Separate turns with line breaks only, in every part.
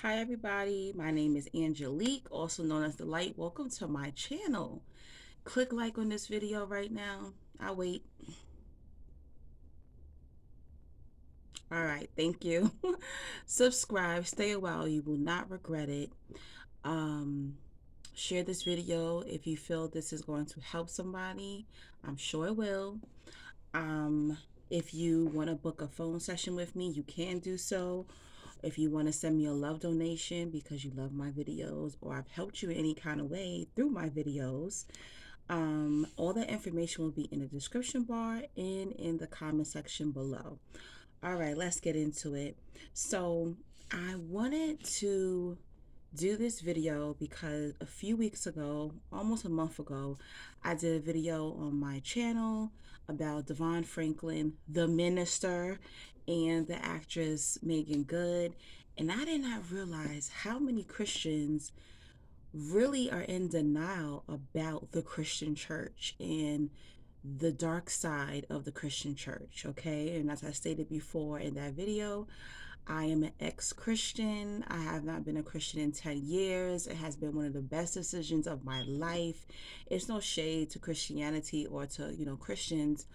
Hi everybody, my name is Angelique, also known as The Light. Welcome to my channel. Click like on this video right now. I'll wait. All right, thank you. Subscribe, stay a while, you will not regret it. Um, Share this video if you feel this is going to help somebody. I'm sure it will. Um, if you want to book a phone session with me, you can do so. If you want to send me a love donation because you love my videos or I've helped you in any kind of way through my videos, all that information will be in the description bar and in the comment section below. All right, let's get into it. So, I wanted to do this video because a few weeks ago, almost a month ago, I did a video on my channel about Devon Franklin, the minister, and the actress Megan Good. And I did not realize how many Christians really are in denial about the Christian church and the dark side of the Christian church, okay? And as I stated before in that video, I am an ex Christian. I have not been a Christian in 10 years. It has been one of the best decisions of my life. It's no shade to Christianity or to, Christians.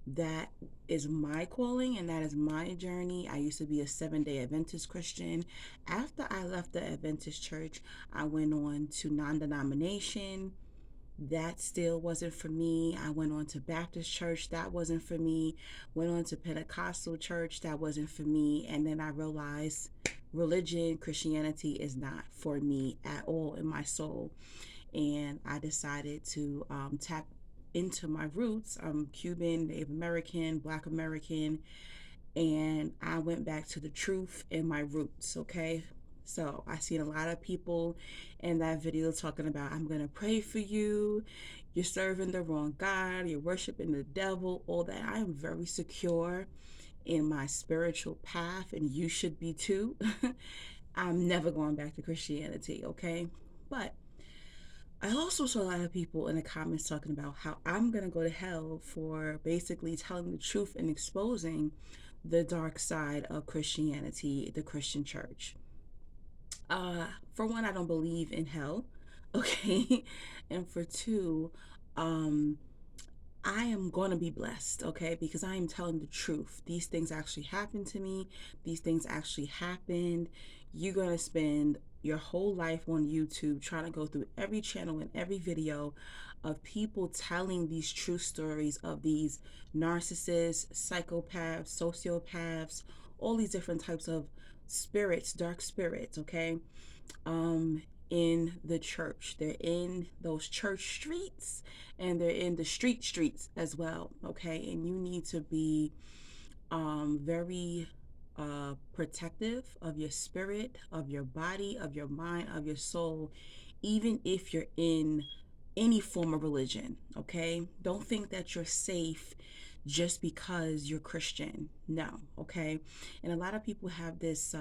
That is my calling and that is my journey. I used to be a Seventh-day Adventist Christian. After I left the Adventist church, I went on to non denomination. That still wasn't for me. I went on to Baptist church. That wasn't for me. Went on to Pentecostal church. That wasn't for me. And then I realized religion, Christianity is not for me at all in my soul. And I decided to tap into my roots. I'm Cuban, Native American, Black American, and I went back to the truth and my roots, okay? So I seen a lot of people in that video talking about, I'm gonna pray for you, you're serving the wrong God, you're worshiping the devil, all that. I am very secure in my spiritual path, and you should be too. I'm never going back to Christianity, okay? But I also saw a lot of people in the comments talking about how I'm going to go to hell for basically telling the truth and exposing the dark side of Christianity, the Christian church. For one, I don't believe in hell, okay? And for two, um, I am going to be blessed, okay? Because I am telling the truth. These things actually happened to me. These things actually happened. You're going to spend your whole life on YouTube trying to go through every channel and every video of people telling these true stories of these narcissists, psychopaths, sociopaths, all these different types of spirits, dark spirits, okay? um, in the church. They're in those church streets and they're in the streets as well. Okay. And you need to be very protective of your spirit, of your body, of your mind, of your soul, even if you're in any form of religion. Okay. Don't think that you're safe just because you're Christian. No. Okay. And a lot of people have this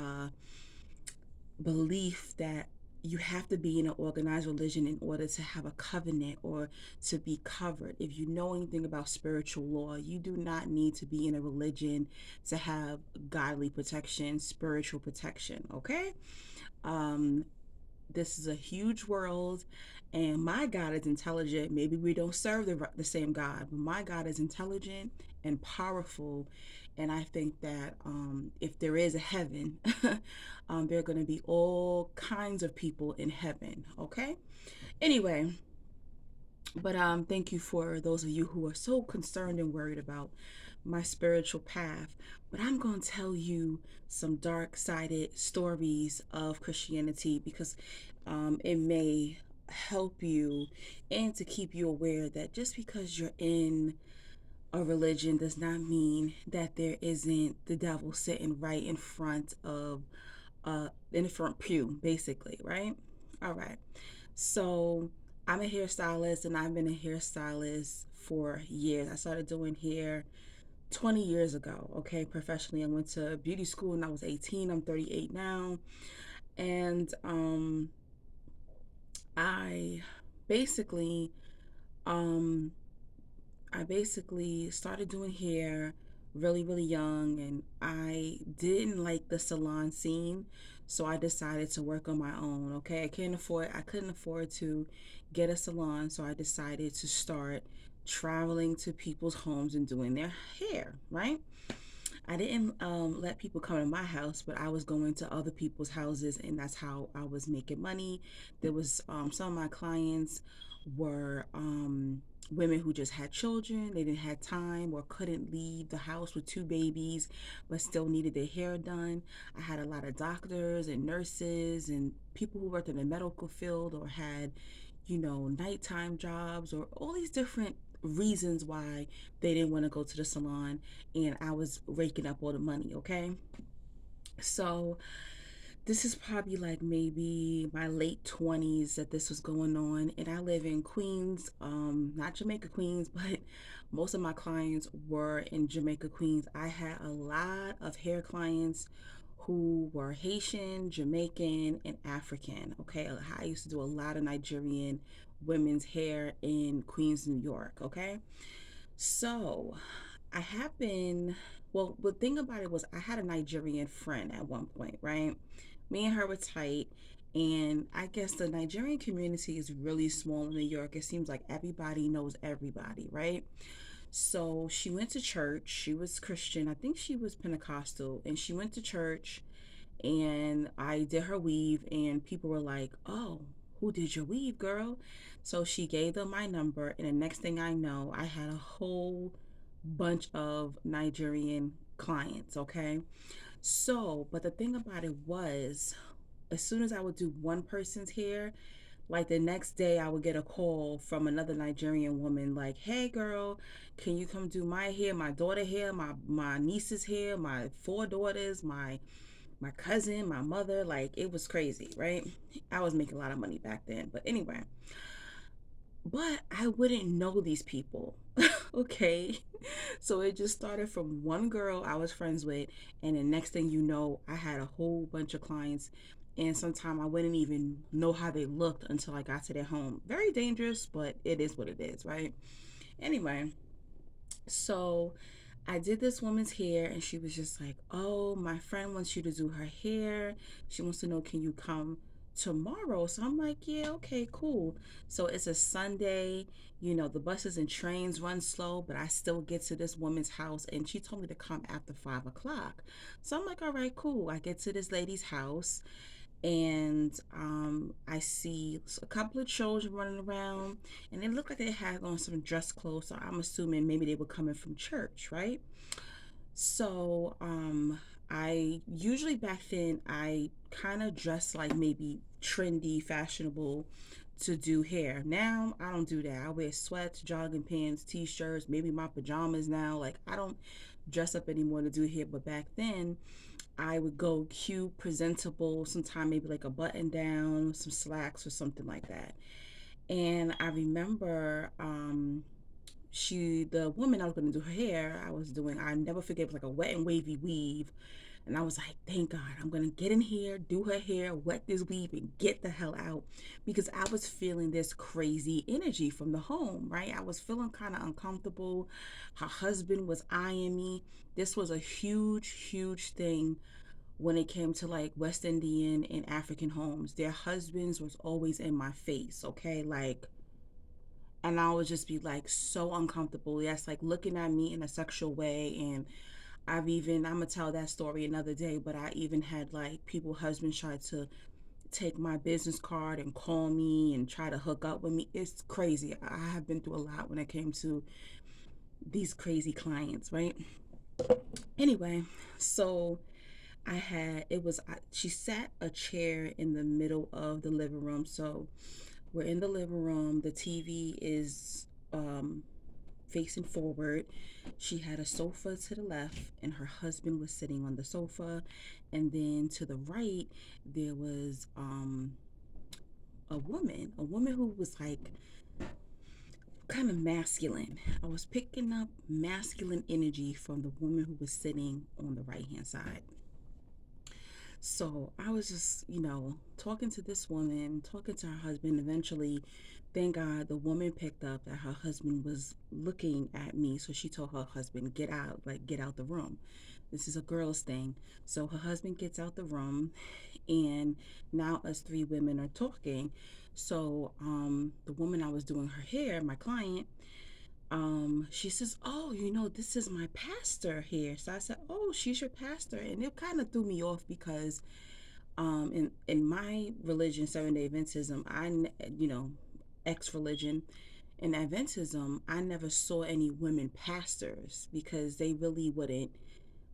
belief that you have to be in an organized religion in order to have a covenant or to be covered. If you know anything about spiritual law, you do not need to be in a religion to have godly protection, spiritual protection, okay? Um, this is a huge world, and my God is intelligent. Maybe we don't serve the same God, but my God is intelligent and powerful. And I think that if there is a heaven, there are going to be all kinds of people in heaven. Okay. Anyway, but thank you for those of you who are so concerned and worried about my spiritual path. But I'm going to tell you some dark sided stories of Christianity because it may help you and to keep you aware that just because you're in a religion does not mean that there isn't the devil sitting right in the front pew, basically, right? All right. So I'm a hairstylist and I've been a hairstylist for years. I started doing hair 20 years ago, okay, professionally. I went to beauty school when I was 18. I'm 38 now. And I basically um I basically started doing hair really, really young, and I didn't like the salon scene. So I decided to work on my own. Okay. I couldn't afford to get a salon. So I decided to start traveling to people's homes and doing their hair, right? I didn't let people come to my house, but I was going to other people's houses, and that's how I was making money. There was some of my clients were women who just had children. They didn't have time or couldn't leave the house with two babies, but still needed their hair done. I had a lot of doctors and nurses and people who worked in the medical field or had, nighttime jobs or all these different reasons why they didn't want to go to the salon, and I was raking up all the money, okay? So this is probably like maybe my late 20s that this was going on, and I live in Queens, not Jamaica, Queens, but most of my clients were in Jamaica, Queens. I had a lot of hair clients who were Haitian, Jamaican, and African. Okay, I used to do a lot of Nigerian women's hair in Queens, New York. Okay, so I have been, well, the thing about it was I had a Nigerian friend at one point, right? Me and her were tight. And I guess the Nigerian community is really small in New York. It seems like everybody knows everybody, right? So she went to church. She was Christian. I think she was Pentecostal. And she went to church, and I did her weave, and people were like, "Oh, who did your weave, girl?" So she gave them my number, and the next thing I know, I had a whole bunch of Nigerian clients, okay? So, but the thing about it was, as soon as I would do one person's hair, like the next day I would get a call from another Nigerian woman like, "Hey girl, can you come do my hair, my daughter hair, my niece's hair, my four daughters, my cousin, my mother?" Like it was crazy, right? I was making a lot of money back then. But anyway, but I wouldn't know these people. Okay. So it just started from one girl I was friends with, and the next thing you know, I had a whole bunch of clients. And sometimes I wouldn't even know how they looked until I got to their home. Very dangerous, but it is what it is, right? Anyway, so I did this woman's hair, and she was just like, "Oh, my friend wants you to do her hair. She wants to know, can you come tomorrow?" So I'm like, "Yeah, okay, cool." So it's a Sunday. The buses and trains run slow, but I still get to this woman's house, and she told me to come after 5 o'clock. So I'm like, "All right, cool." I get to this lady's house, and I see a couple of children running around, and it looked like they had on some dress clothes. So I'm assuming maybe they were coming from church, right? So I usually back then I kind of dress like maybe trendy, fashionable to do hair. Now I don't do that. I wear sweats, jogging pants, t-shirts, maybe my pajamas now. Like I don't dress up anymore to do hair, but back then I would go cute, presentable, sometime maybe like a button down, some slacks or something like that. And I remember the woman I was going to do her hair, I never forget, it was like a wet and wavy weave. And I was like, thank God, I'm going to get in here, do her hair, wet this weave, and get the hell out. Because I was feeling this crazy energy from the home, right? I was feeling kind of uncomfortable. Her husband was eyeing me. This was a huge, huge thing when it came to like West Indian and African homes. Their husbands was always in my face, okay? Like, and I would just be like so uncomfortable. That's like looking at me in a sexual way. And I'm gonna tell that story another day, but I even had like people, husbands try to take my business card and call me and try to hook up with me. It's crazy. I have been through a lot when it came to these crazy clients, right? Anyway, so she sat a chair in the middle of the living room. So we're in the living room. The TV is facing forward. She had a sofa to the left, and her husband was sitting on the sofa. And then to the right, there was a woman who was like kind of masculine. I was picking up masculine energy from the woman who was sitting on the right hand side. So I was just, talking to this woman, talking to her husband. Eventually, thank God, the woman picked up that her husband was looking at me. So she told her husband, get out, like, get out the room. This is a girl's thing. So her husband gets out the room, and now us three women are talking. So the woman I was doing her hair, my client, she says, oh, this is my pastor here. So I said, oh, she's your pastor. And it kind of threw me off because in my religion, Seventh Day Adventism, ex religion, in Adventism, I never saw any women pastors because they really wouldn't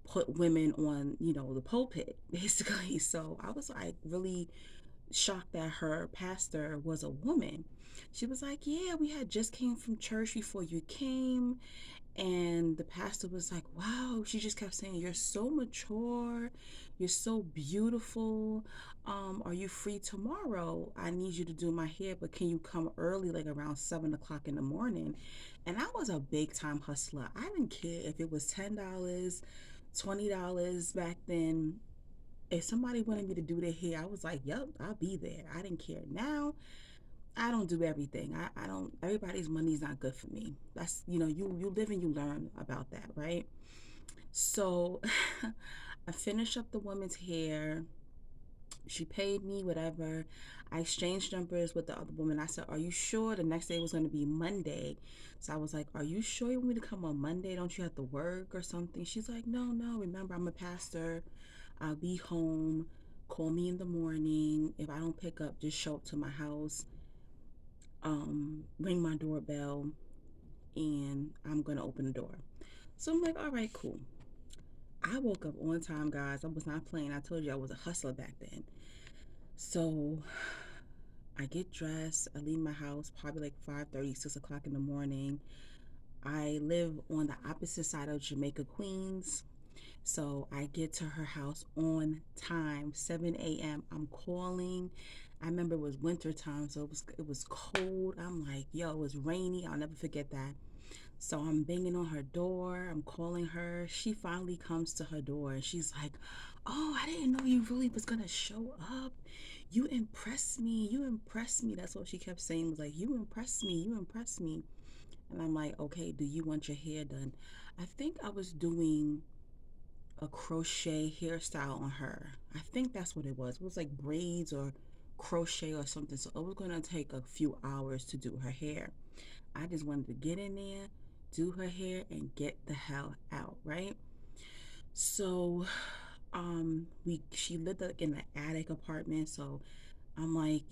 put women on, the pulpit, basically. So I was like really shocked that her pastor was a woman. She was like, yeah, we had just came from church before you came. And the pastor was like, wow, she just kept saying, you're so mature, you're so beautiful. Are you free tomorrow? I need you to do my hair, but can you come early, like around 7 o'clock in the morning? And I was a big time hustler. I didn't care if it was $10, $20 back then. If somebody wanted me to do their hair, I was like, yep, I'll be there. I didn't care. Now I don't do everything. I don't, everybody's money is not good for me. That's, you live and you learn about that, right? So I finished up the woman's hair. She paid me whatever. I exchanged numbers with the other woman. I said, are you sure the next day was going to be Monday? So I was like, are you sure you want me to come on Monday? Don't you have to work or something? She's like, no, no. Remember, I'm a pastor. I'll be home. Call me in the morning. If I don't pick up, just show up to my house, ring my doorbell, and I'm gonna open the door. So I'm like, all right, cool. I woke up on time, guys. I was not playing. I told you I was a hustler back then. So I get dressed. I leave my house probably like 5:30, 6 o'clock in the morning. I live on the opposite side of Jamaica, Queens. So I get to her house on time, 7 a.m. I'm calling. I remember it was winter time, so it was cold. I'm like, yo, it was rainy. I'll never forget that. So I'm banging on her door. I'm calling her. She finally comes to her door and she's like, oh, I didn't know you really was gonna show up. You impressed me. You impressed me. That's what she kept saying, was like, you impressed me. You impressed me. And I'm like, okay, do you want your hair done? I think I was doing a crochet hairstyle on her. I think that's what it was. It was like braids or crochet or something. So it was going to take a few hours to do her hair. I just wanted to get in there, do her hair, and get the hell out, right? So, we she lived like in an attic apartment, so I'm like,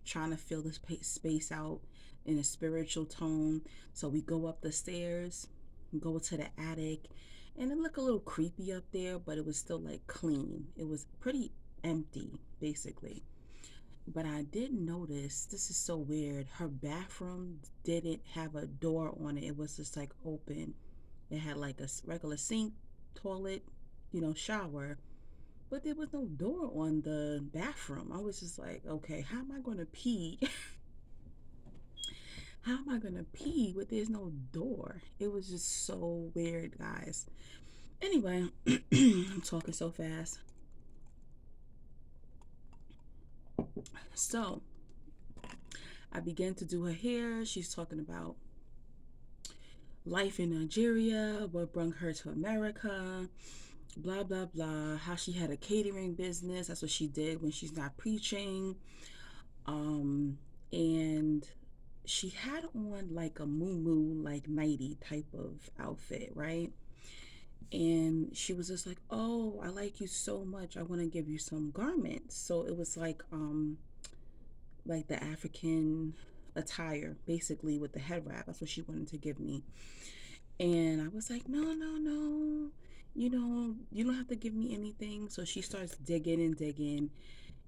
trying to fill this space out in a spiritual tone. So we go up the stairs, go to the attic, and it looked a little creepy up there, but it was still like clean. It was pretty empty, basically. But I did notice, this is so weird, her bathroom didn't have a door on it. It was just like open. It had like a regular sink, toilet, shower, but there was no door on the bathroom. I was just like, okay, how am I going to pee? How am I going to pee but there's no door? It was just so weird, guys. Anyway, I'm talking so fast. So I began to do her hair. She's talking about life in Nigeria, what brought her to America, blah, blah, blah. How she had a catering business. That's what she did when she's not preaching. Um, and she had on like a moo like nighty type of outfit, right? And she was just like, oh, I like you so much, I want to give you some garments. So it was like the African attire, basically, with the head wrap. That's what she wanted to give me. And I was like, no, no, no, you don't have to give me anything. So she starts digging and digging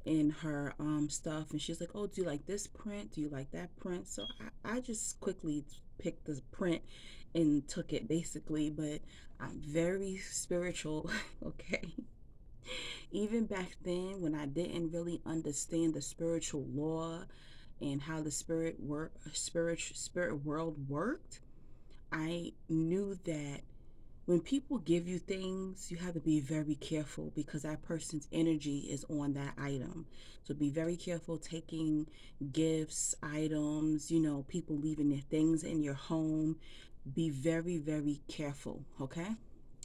in her stuff, and she's like, oh, do you like this print, do you like that print? So I just quickly picked the print and took it, basically. But I'm very spiritual. Okay, even back then when I didn't really understand the spiritual law and how the spirit world worked, I knew that when people give you things, you have to be very careful because that person's energy is on that item. So be very careful taking gifts, items, people leaving their things in your home. Be very, very careful, okay?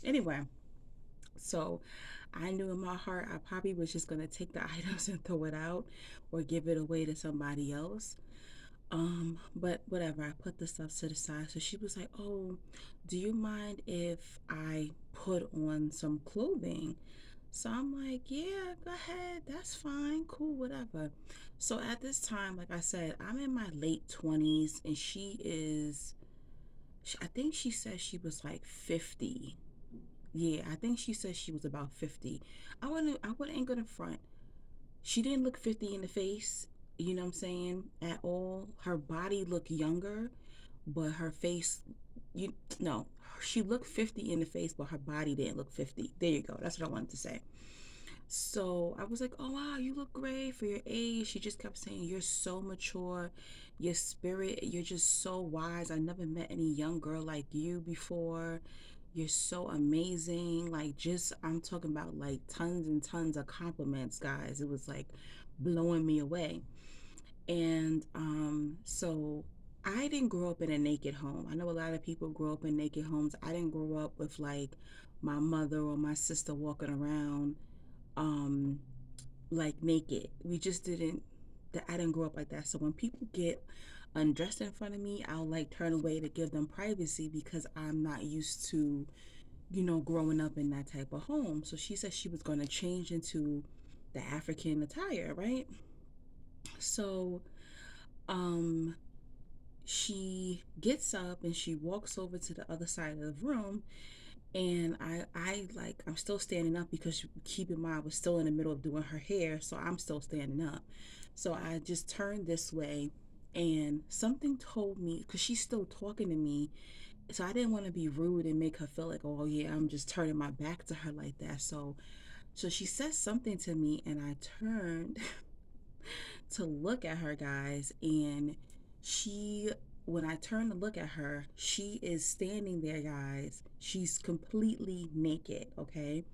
Anyway, so I knew in my heart I probably was just going to take the items and throw it out or give it away to somebody else. But whatever, I put the stuff to the side. So she was like, "Oh, do you mind if I put on some clothing?" So I'm like, "Yeah, go ahead. That's fine. Cool, whatever." So at this time, like I said, I'm in my late 20s and I think she said she was like 50. Yeah, I think she said she was about 50. I wouldn't go to front. She didn't look 50 in the face, you know what I'm saying, at all. Her body looked younger, but her face, you no, she looked 50 in the face, but her body didn't look 50. There you go. That's what I wanted to say. So I was like, "Oh wow, you look great for your age." She just kept saying, "You're so mature, your spirit, you're just so wise. I never met any young girl like you before. You're so amazing." Like, just, I'm talking about like tons and tons of compliments, guys. It was like blowing me away. And so I didn't grow up in a naked home. I know a lot of people grow up in naked homes. I didn't grow up with like my mother or my sister walking around um like naked. We just didn't, that I didn't grow up like that. So when people get undressed in front of me, I'll like turn away to give them privacy because I'm not used to, growing up in that type of home. So she said she was going to change into the African attire, right? So um she gets up and she walks over to the other side of the room, and I like, I'm still standing up because keep in mind I was still in the middle of doing her hair, so I'm still standing up. So I just turned this way, and something told me, because she's still talking to me, so I didn't want to be rude and make her feel like, oh yeah, I'm just turning my back to her like that. So she said something to me, and I turned to look at her, guys, and she when I turn to look at her, she is standing there, guys. She's completely naked, okay?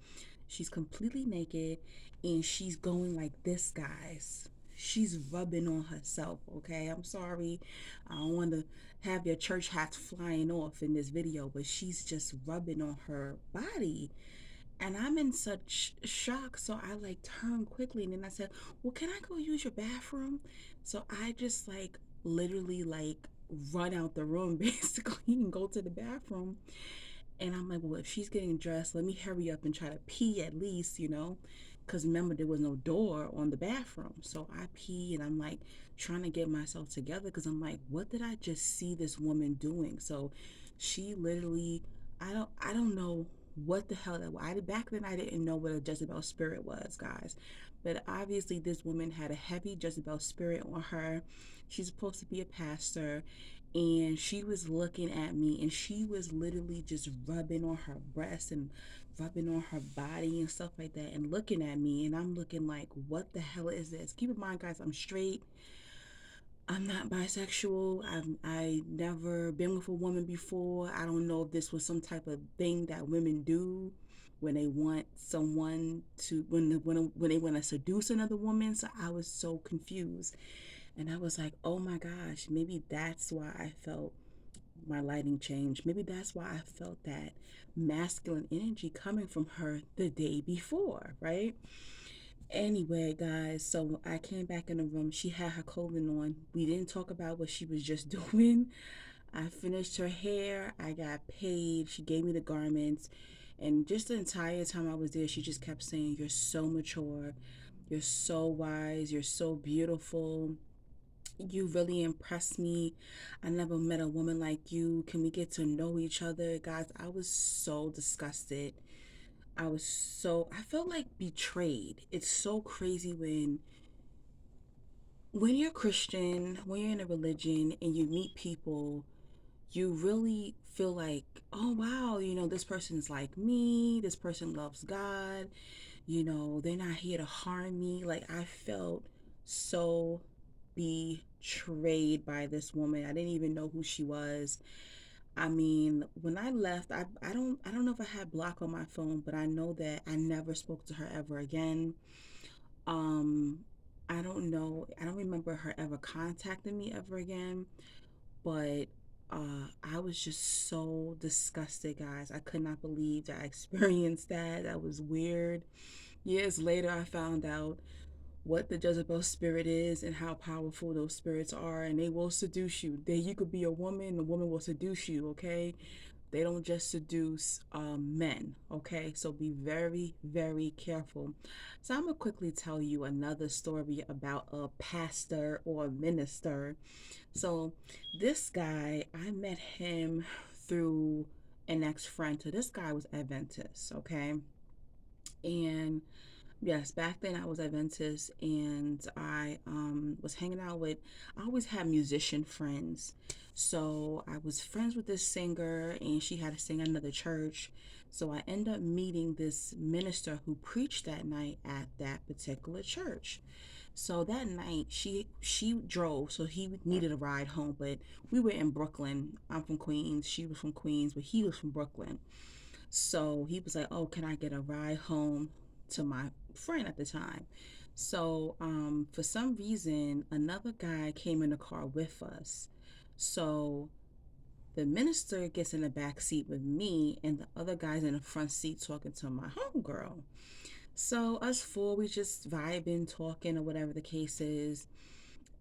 She's completely naked, and she's going like this, guys. She's rubbing on herself, okay? I'm sorry. I don't want to have your church hats flying off in this video, but she's just rubbing on her body. And I'm in such shock. So I like turned quickly, and then I said, "Well, can I go use your bathroom?" So I just like literally like run out the room basically and go to the bathroom. And I'm like, "Well, if she's getting dressed, let me hurry up and try to pee at least, Because remember, there was no door on the bathroom. So I pee, and I'm like trying to get myself together because I'm like, what did I just see this woman doing? So she literally, I don't know what the hell that was. Back then, I didn't know what a Jezebel spirit was, guys. But obviously, this woman had a heavy Jezebel spirit on her. She's supposed to be a pastor, and she was looking at me, and she was literally just rubbing on her breast and rubbing on her body and stuff like that and looking at me, and I'm looking like, what the hell is this? Keep in mind, guys, I'm straight. I'm not bisexual. I never been with a woman before. I don't know if this was some type of thing that women do when they want someone to, when they want to seduce another woman. So I was so confused, and I was like, oh my gosh, maybe that's why I felt my lighting changed. Maybe that's why I felt that masculine energy coming from her the day before, right? Anyway, guys, so I came back in the room. She had her clothing on. We didn't talk about what she was just doing. I finished her hair. I got paid. She gave me the garments. And just the entire time I was there, she just kept saying, "You're so mature. You're so wise. You're so beautiful. You really impressed me. I never met a woman like you. Can we get to know each other?" Guys, I was so disgusted. I felt like betrayed. It's so crazy when you're Christian, when you're in a religion and you meet people, you really feel like, oh wow, this person's like me, this person loves God, they're not here to harm me. Like, I felt so betrayed by this woman. I didn't even know who she was. I mean, when I left, I don't know if I had block on my phone, but I know that I never spoke to her ever again. Um, I don't know. I don't remember her ever contacting me ever again, but I was just so disgusted, guys. I could not believe that I experienced that. That was weird. Years later, I found out what the Jezebel spirit is and how powerful those spirits are, and they will seduce you. You could be a woman will seduce you, okay? They don't just seduce men, okay? So be very, very careful. So I'm gonna quickly tell you another story about a pastor or a minister. So this guy, I met him through an ex-friend. So this guy was Adventist, okay? And yes, back then I was Adventist, and I was hanging out with, I always had musician friends. So I was friends with this singer, and she had to sing at another church. So I ended up meeting this minister who preached that night at that particular church. So that night she drove, so he needed a ride home, but we were in Brooklyn. I'm from Queens. She was from Queens, but he was from Brooklyn. So he was like, "Oh, can I get a ride home to my friend at the time?" So for some reason, another guy came in the car with us. So the minister gets in the back seat with me, and the other guy's in the front seat talking to my homegirl. So us four, we just vibing, talking, or whatever the case is.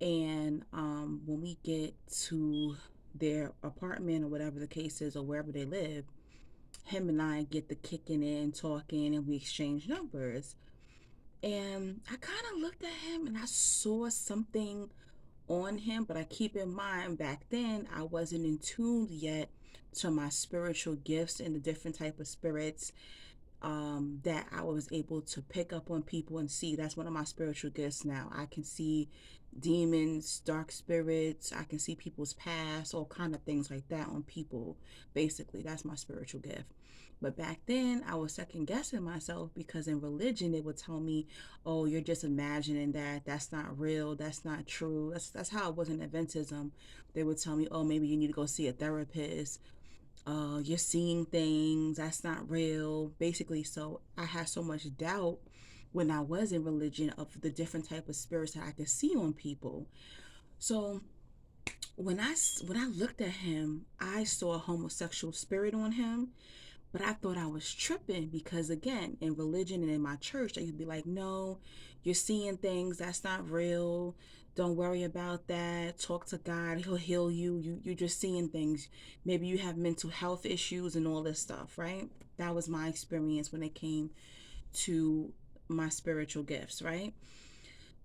And when we get to their apartment or whatever the case is, or wherever they live, him and I get the kicking in, talking, and we exchange numbers. And I kind of looked at him and I saw something on him, but I keep in mind back then I wasn't in tune yet to my spiritual gifts and the different type of spirits that I was able to pick up on people and see. That's one of my spiritual gifts now. I can see demons, dark spirits. I can see people's past, all kind of things like that on people. Basically, that's my spiritual gift. But back then, I was second guessing myself because in religion, they would tell me, "Oh, you're just imagining that. That's not real. That's not true." That's how it was in Adventism. They would tell me, "Oh, maybe you need to go see a therapist. You're seeing things that's not real." Basically, so I had so much doubt when I was in religion of the different type of spirits that I could see on people. So when I looked at him, I saw a homosexual spirit on him, but I thought I was tripping because, again, in religion and in my church, they would be like, "No, you're seeing things that's not real. Don't worry about that. Talk to God. He'll heal you. You're just seeing things. Maybe you have mental health issues and all this stuff," right? That was my experience when it came to my spiritual gifts, right?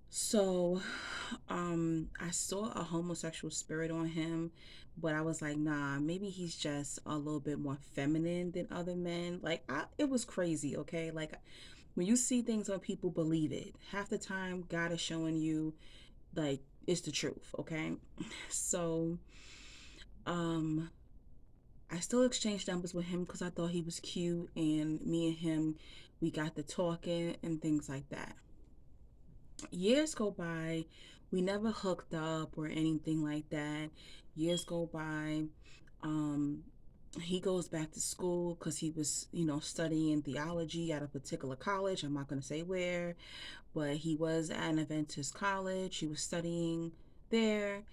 So, I saw a homosexual spirit on him, but I was like, nah, maybe he's just a little bit more feminine than other men. It was crazy, okay? Like, when you see things on people, believe it. Half the time, God is showing you, like, it's the truth, okay? So, um, I still exchanged numbers with him because I thought he was cute, and me and him, we got to talking and things like that. Years go by, we never hooked up or anything like that. Years go by. um he goes back to school because he was, studying theology at a particular college. I'm not going to say where, but he was at an Adventist college. He was studying there,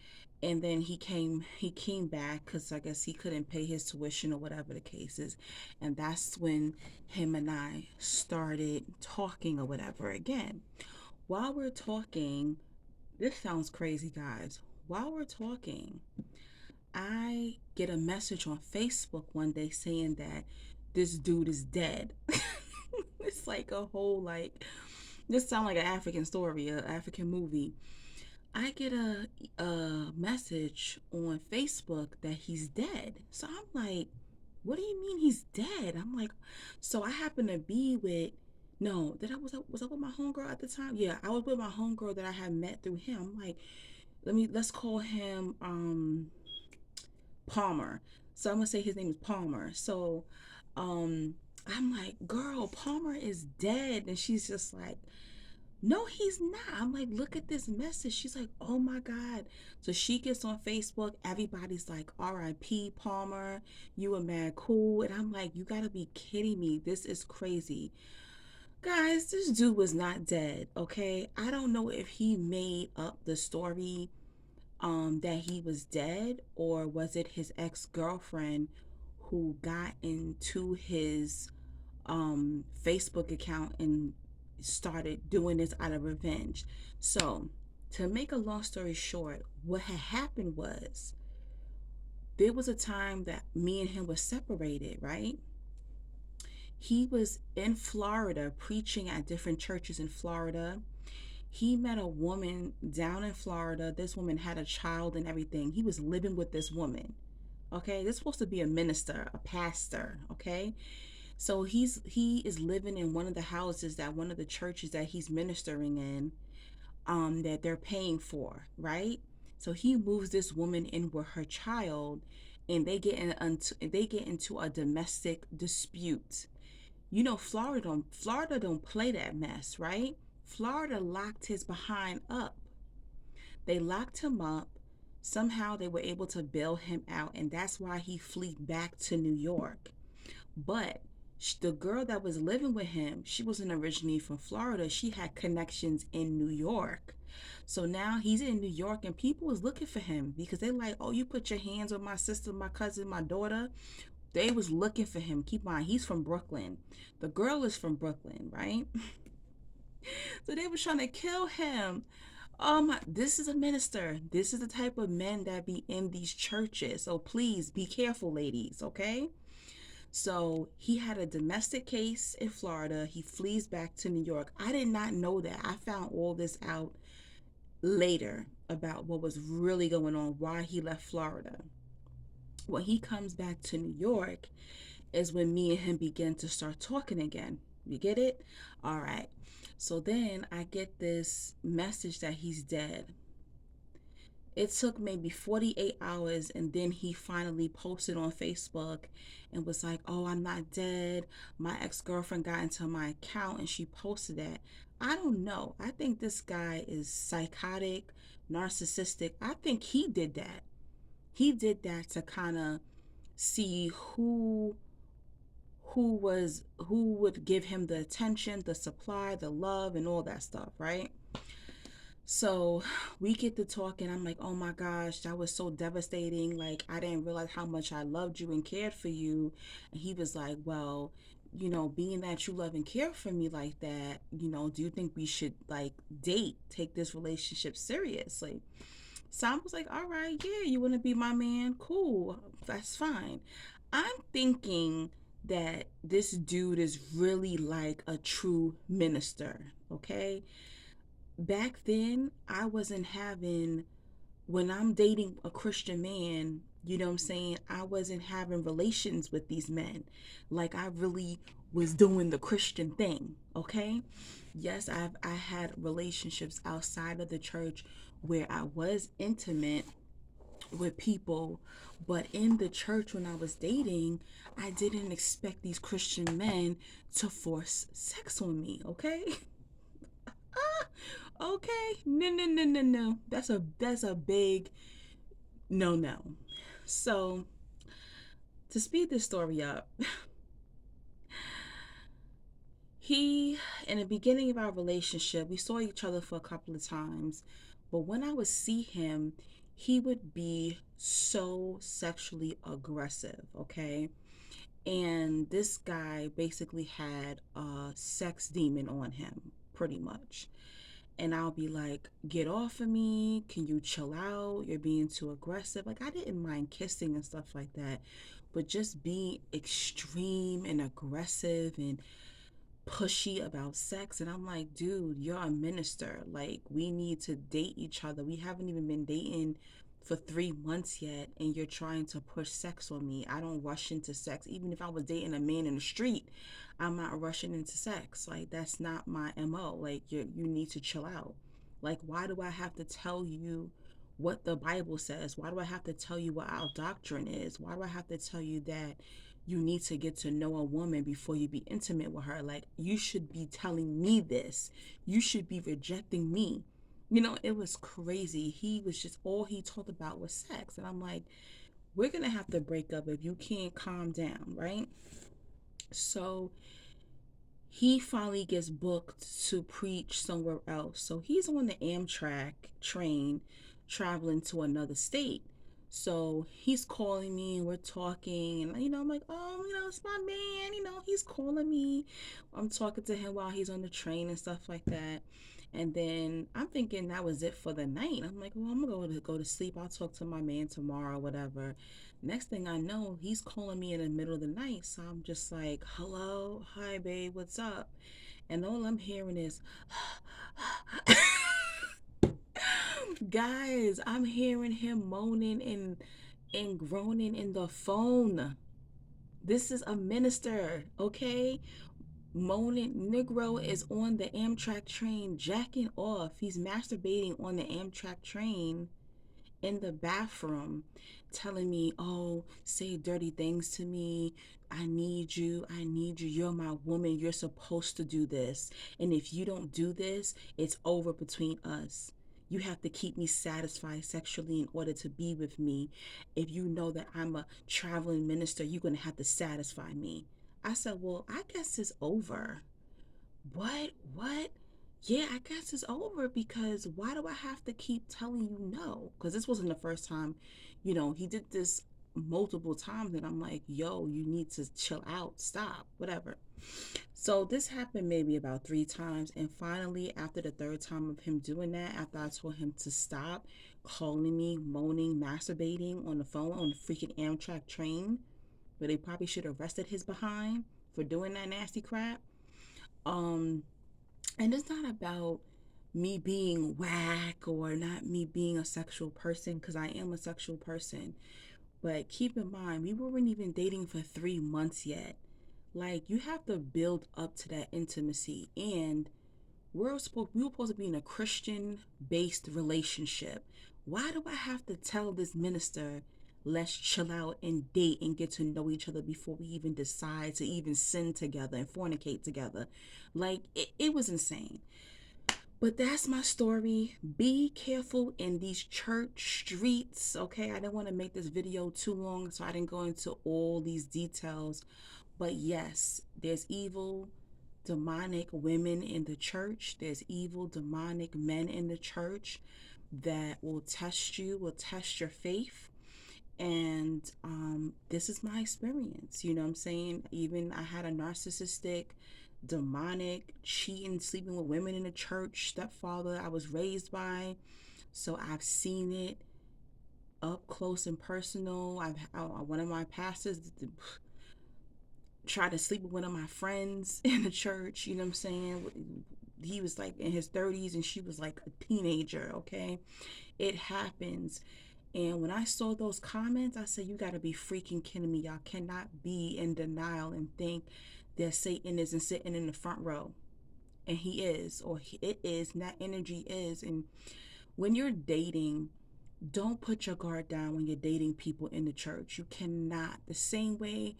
and then he came back because I guess he couldn't pay his tuition or whatever the case is. And that's when him and I started talking or whatever again. While we're talking, this sounds crazy, guys. While we're talking, I get a message on Facebook one day saying that this dude is dead. It's like a whole, like, this sounds like an African story, an African movie. I get a message on Facebook that he's dead. So I'm like, "What do you mean he's dead?" I'm like, so I happen to be with, no, did I was I with my homegirl at the time? Yeah, I was with my homegirl that I had met through him. I'm like, let's call him Palmer. So I'm gonna say his name is Palmer. So um I'm like, "Girl, Palmer is dead." And she's just like, No, he's not. I'm like, look at this message. She's like, oh my God. So she gets on Facebook. Everybody's like, RIP Palmer. You were mad cool. And I'm like, you gotta be kidding me. This is crazy. Guys, this dude was not dead, okay? I don't know if he made up the story that he was dead, or was it his ex-girlfriend who got into his Facebook account and started doing this out of revenge. So, to make a long story short, what had happened was there was a time that me and him was separated, right? He was in Florida preaching at different churches in Florida. He met a woman down in Florida. This woman had a child and everything. He was living with this woman. Okay, this is supposed to be a minister, a pastor. Okay, so he is living in one of the houses that one of the churches that he's ministering in, that they're paying for, right? So he moves this woman in with her child, and they get into a domestic dispute. You know, Florida don't play that mess, right? Florida locked his behind up. They locked him up. Somehow they were able to bail him out, and that's why he fled back to New York. But the girl that was living with him, she wasn't originally from Florida. She had connections in New York. So now he's in New York and people was looking for him because they like, oh, you put your hands on my sister, my cousin, my daughter. They was looking for him. Keep in mind, he's from Brooklyn. The girl is from Brooklyn, right? So they were trying to kill him. Oh my, this is a minister. This is the type of men that be in these churches. So please be careful, ladies, okay? So he had a domestic case in Florida. He flees back to New York. I did not know that. I found all this out later about what was really going on, why he left Florida. When he comes back to New York is when me and him begin to start talking again. You get it? All right. So then I get this message that he's dead. It took maybe 48 hours, and then he finally posted on Facebook and was like, oh, I'm not dead. My ex-girlfriend got into my account and she posted that. I don't know. I think this guy is psychotic, narcissistic. I think he did that. He did that to kind of see who would give him the attention, the supply, the love, and all that stuff, right? So we get to talking. I'm like, oh my gosh, that was so devastating. Like, I didn't realize how much I loved you and cared for you. And he was like, well, being that you love and care for me like that, do you think we should like date, take this relationship seriously? So I was like, all right, yeah, you want to be my man? Cool, that's fine. I'm thinking that this dude is really like a true minister, okay? Back then I wasn't having, when I'm dating a Christian man, you know what I'm saying, I wasn't having relations with these men like I really was doing the Christian thing, okay? Yes, I had relationships outside of the church where I was intimate with people, but in the church when I was dating, I didn't expect these Christian men to force sex on me, okay? Okay, no, no, no, no, no. That's a big no, no. So to speed this story up, he, in the beginning of our relationship, we saw each other for a couple of times, but when I would see him, he would be so sexually aggressive. Okay, and this guy basically had a sex demon on him, pretty much. And I'll be like, get off of me. Can you chill out? You're being too aggressive. Like, I didn't mind kissing and stuff like that. But just being extreme and aggressive and pushy about sex. And I'm like, dude, you're a minister. Like, we need to date each other. We haven't even been dating for 3 months yet, and you're trying to push sex on me. I don't rush into sex. Even if I was dating a man in the street, I'm not rushing into sex. Like, that's not my MO. Like, you need to chill out. Like, why do I have to tell you what the Bible says? Why do I have to tell you what our doctrine is? Why do I have to tell you that you need to get to know a woman before you be intimate with her. Like, you should be telling me this. You should be rejecting me. You know, it was crazy. He was just, all he talked about was sex. And I'm like, we're going to have to break up if you can't calm down, right? So he finally gets booked to preach somewhere else. So he's on the Amtrak train traveling to another state. So he's calling me and we're talking, and I'm like, oh, it's my man, he's calling me. I'm talking to him while he's on the train and stuff like that. And then I'm thinking that was it for the night. I'm like, well, I'm gonna go to sleep. I'll talk to my man tomorrow, whatever. Next thing I know, he's calling me in the middle of the night. So I'm just like, hello, hi, babe, what's up? And all I'm hearing is, guys, I'm hearing him moaning and groaning in the phone. This is a minister, okay? Moaning. Negro is on the Amtrak train, jacking off. He's masturbating on the Amtrak train in the bathroom, telling me, oh, say dirty things to me. I need you. I need you. You're my woman. You're supposed to do this. And if you don't do this, it's over between us. You have to keep me satisfied sexually in order to be with me. If you know that I'm a traveling minister, you're going to have to satisfy me. I said, well, I guess it's over. What? Yeah, I guess it's over, because why do I have to keep telling you no? Because this wasn't the first time, he did this multiple times, and I'm like, yo, you need to chill out, stop, whatever. So this happened maybe about 3 times, and finally, after the third time of him doing that, after I told him to stop calling me, moaning, masturbating on the phone on the freaking Amtrak train, where they probably should have arrested his behind for doing that nasty crap. Um, and it's not about me being whack or not me being a sexual person, because I am a sexual person. But keep in mind, we weren't even dating for 3 months yet. Like, you have to build up to that intimacy. And we were supposed to be in a Christian based relationship. Why do I have to tell this minister, let's chill out and date and get to know each other before we even decide to even sin together and fornicate together? Like, it was insane. But that's my story. Be careful in these church streets, okay? I didn't want to make this video too long, so I didn't go into all these details. But yes, there's evil, demonic women in the church. There's evil, demonic men in the church that will test you, will test your faith. And this is my experience. You know what I'm saying? Even I had a narcissistic, demonic, cheating, sleeping with women in the church stepfather I was raised by. So I've seen it up close and personal. One of my pastors tried to sleep with one of my friends in the church. You know what I'm saying? He was like in his 30s and she was like a teenager, okay? It happens. And when I saw those comments, I said, you got to be freaking kidding me. Y'all cannot be in denial and think that Satan isn't sitting in the front row. And he is, or it is, and that energy is. And when you're dating, don't put your guard down when you're dating people in the church. You cannot. The same way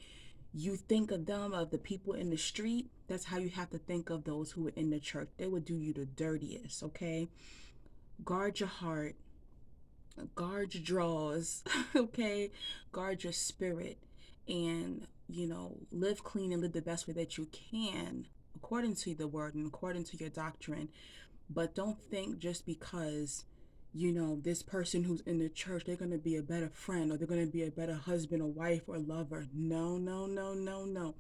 you think of them, of the people in the street, that's how you have to think of those who are in the church. They would do you the dirtiest, okay? Guard your heart, guard your drawers, okay? Guard your spirit, and, live clean and live the best way that you can according to the word and according to your doctrine. But don't think just because, this person who's in the church, they're going to be a better friend or they're going to be a better husband or wife or lover. No, no, no, no, no.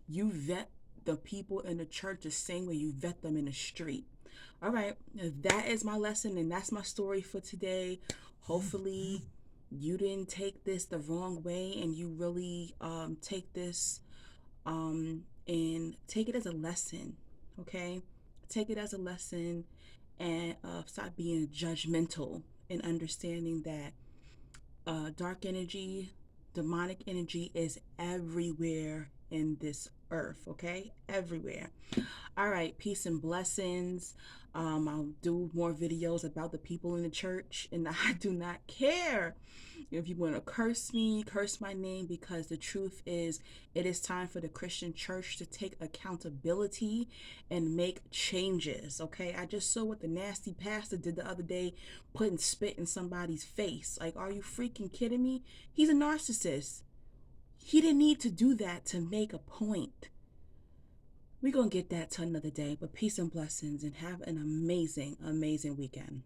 You vet the people in the church the same way you vet them in the street. All right, that is my lesson, and that's my story for today. Hopefully you didn't take this the wrong way, and you really take this and take it as a lesson, okay? Take it as a lesson, and stop being judgmental, and understanding that dark energy, demonic energy is everywhere in this earth, okay? Everywhere. All right, peace and blessings. I'll do more videos about the people in the church, and I do not care if you want to curse me, curse my name, because the truth is, it is time for the Christian church to take accountability and make changes. Okay, I just saw what the nasty pastor did the other day, putting spit in somebody's face. Like, are you freaking kidding me? He's a narcissist. He didn't need to do that to make a point. We're going to get that to another day, but peace and blessings and have an amazing, amazing weekend.